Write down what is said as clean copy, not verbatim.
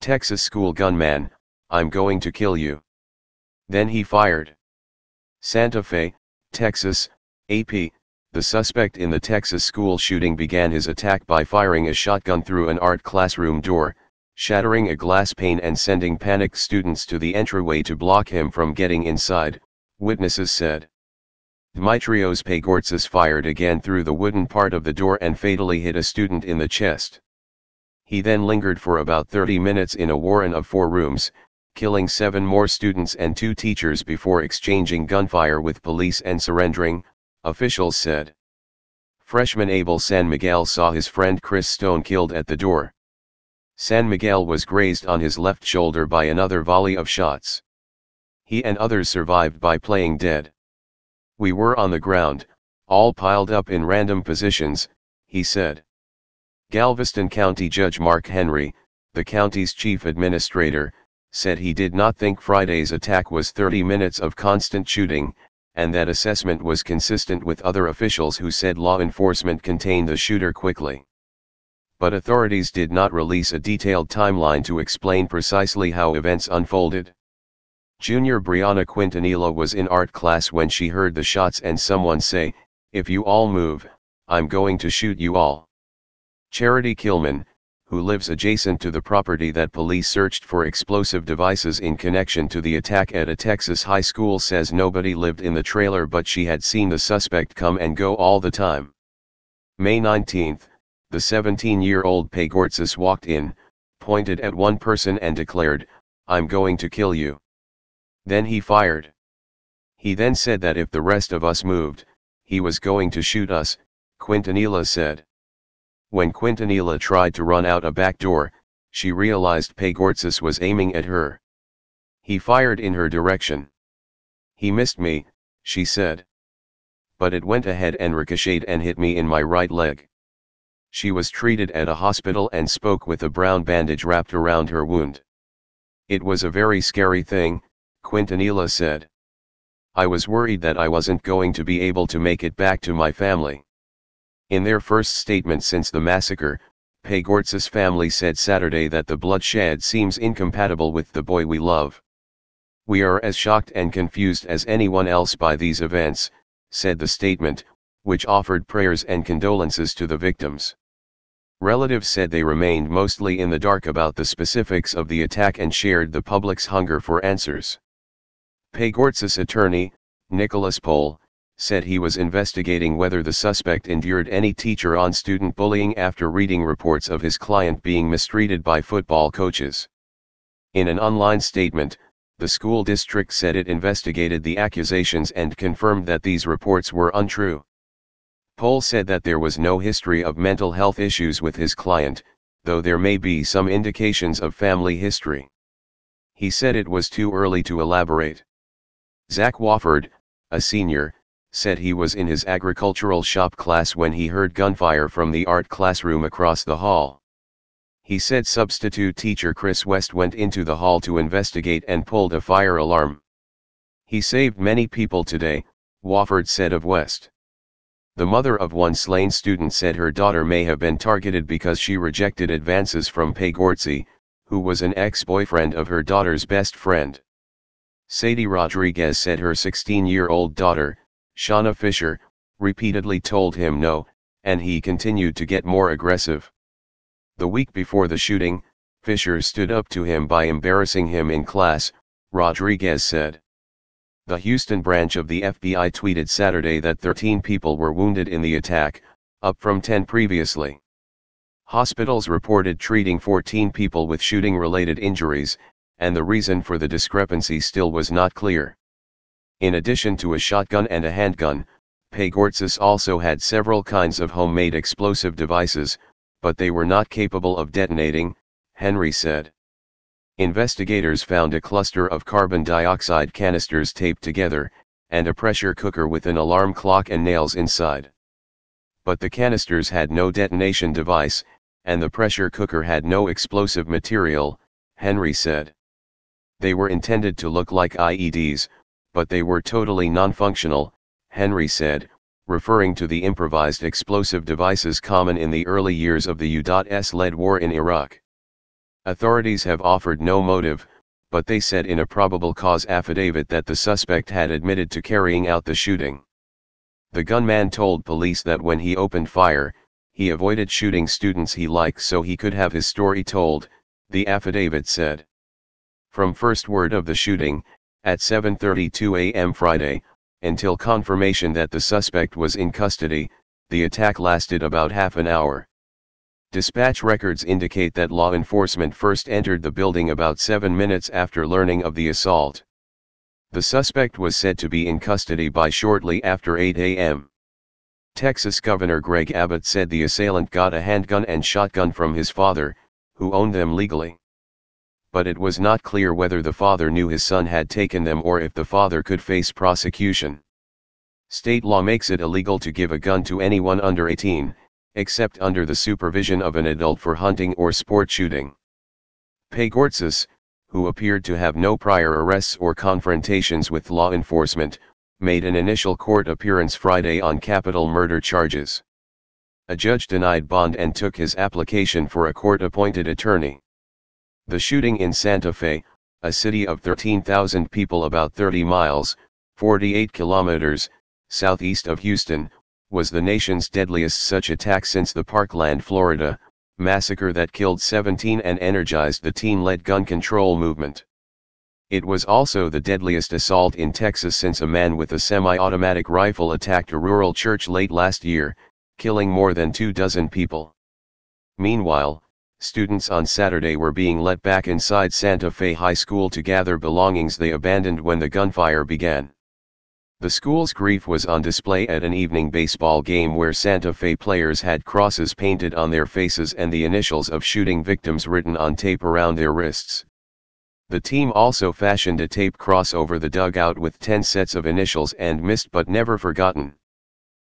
Texas school gunman, I'm going to kill you. Then he fired. Santa Fe, Texas, AP, the suspect in the Texas school shooting began his attack by firing a shotgun through an art classroom door, shattering a glass pane and sending panicked students to the entryway to block him from getting inside, witnesses said. Dmitrios Pagourtzis fired again through the wooden part of the door and fatally hit a student in the chest. He then lingered for about 30 minutes in a warren of 4 rooms, killing 7 more students and 2 teachers before exchanging gunfire with police and surrendering, officials said. Freshman Abel San Miguel saw his friend Chris Stone killed at the door. San Miguel was grazed on his left shoulder by another volley of shots. He and others survived by playing dead. We were on the ground, all piled up in random positions, he said. Galveston County Judge Mark Henry, the county's chief administrator, said he did not think Friday's attack was 30 minutes of constant shooting, and that assessment was consistent with other officials who said law enforcement contained the shooter quickly. But authorities did not release a detailed timeline to explain precisely how events unfolded. Junior Brianna Quintanilla was in art class when she heard the shots and someone say, "If you all move, I'm going to shoot you all." Charity Killman, who lives adjacent to the property that police searched for explosive devices in connection to the attack at a Texas high school, says nobody lived in the trailer but she had seen the suspect come and go all the time. May 19, the 17-year-old Pagourtzis walked in, pointed at one person and declared, "I'm going to kill you." Then he fired. He then said that if the rest of us moved, he was going to shoot us, Quintanilla said. When Quintanilla tried to run out a back door, she realized Pagourtzis was aiming at her. He fired in her direction. "He missed me," she said. "But it went ahead and ricocheted and hit me in my right leg." She was treated at a hospital and spoke with a brown bandage wrapped around her wound. "It was a very scary thing," Quintanilla said. "I was worried that I wasn't going to be able to make it back to my family." In their first statement since the massacre, Pagourtzis' family said Saturday that the bloodshed seems incompatible with the boy we love. "We are as shocked and confused as anyone else by these events," said the statement, which offered prayers and condolences to the victims. Relatives said they remained mostly in the dark about the specifics of the attack and shared the public's hunger for answers. Pagourtzis' attorney, Nicholas Pohl, said he was investigating whether the suspect endured any teacher-on-student bullying after reading reports of his client being mistreated by football coaches. In an online statement, the school district said it investigated the accusations and confirmed that these reports were untrue. Pohl said that there was no history of mental health issues with his client, though there may be some indications of family history. He said it was too early to elaborate. Zach Wofford, a senior, said he was in his agricultural shop class when he heard gunfire from the art classroom across the hall. He said substitute teacher Chris West went into the hall to investigate and pulled a fire alarm. "He saved many people today," Wofford said of West. The mother of one slain student said her daughter may have been targeted because she rejected advances from Pagourtzis, who was an ex-boyfriend of her daughter's best friend. Sadie Rodriguez said her 16-year-old daughter, Shauna Fisher, repeatedly told him no, and he continued to get more aggressive. The week before the shooting, Fisher stood up to him by embarrassing him in class, Rodriguez said. The Houston branch of the FBI tweeted Saturday that 13 people were wounded in the attack, up from 10 previously. Hospitals reported treating 14 people with shooting-related injuries, and the reason for the discrepancy still was not clear. In addition to a shotgun and a handgun, Pagourtzis also had several kinds of homemade explosive devices, but they were not capable of detonating, Henry said. Investigators found a cluster of carbon dioxide canisters taped together, and a pressure cooker with an alarm clock and nails inside. But the canisters had no detonation device, and the pressure cooker had no explosive material, Henry said. They were intended to look like IEDs, but they were totally non-functional, Henry said, referring to the improvised explosive devices common in the early years of the U.S.-led war in Iraq. Authorities have offered no motive, but they said in a probable cause affidavit that the suspect had admitted to carrying out the shooting. The gunman told police that when he opened fire, he avoided shooting students he liked so he could have his story told, the affidavit said. From first word of the shooting, at 7:32 a.m. Friday, until confirmation that the suspect was in custody, the attack lasted about half an hour. Dispatch records indicate that law enforcement first entered the building about 7 minutes after learning of the assault. The suspect was said to be in custody by shortly after 8 a.m. Texas Governor Greg Abbott said the assailant got a handgun and shotgun from his father, who owned them legally. But it was not clear whether the father knew his son had taken them or if the father could face prosecution. State law makes it illegal to give a gun to anyone under 18, except under the supervision of an adult for hunting or sport shooting. Pagourtzis, who appeared to have no prior arrests or confrontations with law enforcement, made an initial court appearance Friday on capital murder charges. A judge denied bond and took his application for a court-appointed attorney. The shooting in Santa Fe, a city of 13,000 people about 30 miles, 48 kilometers, southeast of Houston, was the nation's deadliest such attack since the Parkland, Florida, massacre that killed 17 and energized the teen-led gun control movement. It was also the deadliest assault in Texas since a man with a semi-automatic rifle attacked a rural church late last year, killing more than 24 people. Meanwhile, students on Saturday were being let back inside Santa Fe High School to gather belongings they abandoned when the gunfire began. The school's grief was on display at an evening baseball game where Santa Fe players had crosses painted on their faces and the initials of shooting victims written on tape around their wrists. The team also fashioned a tape cross over the dugout with 10 sets of initials and missed but never forgotten.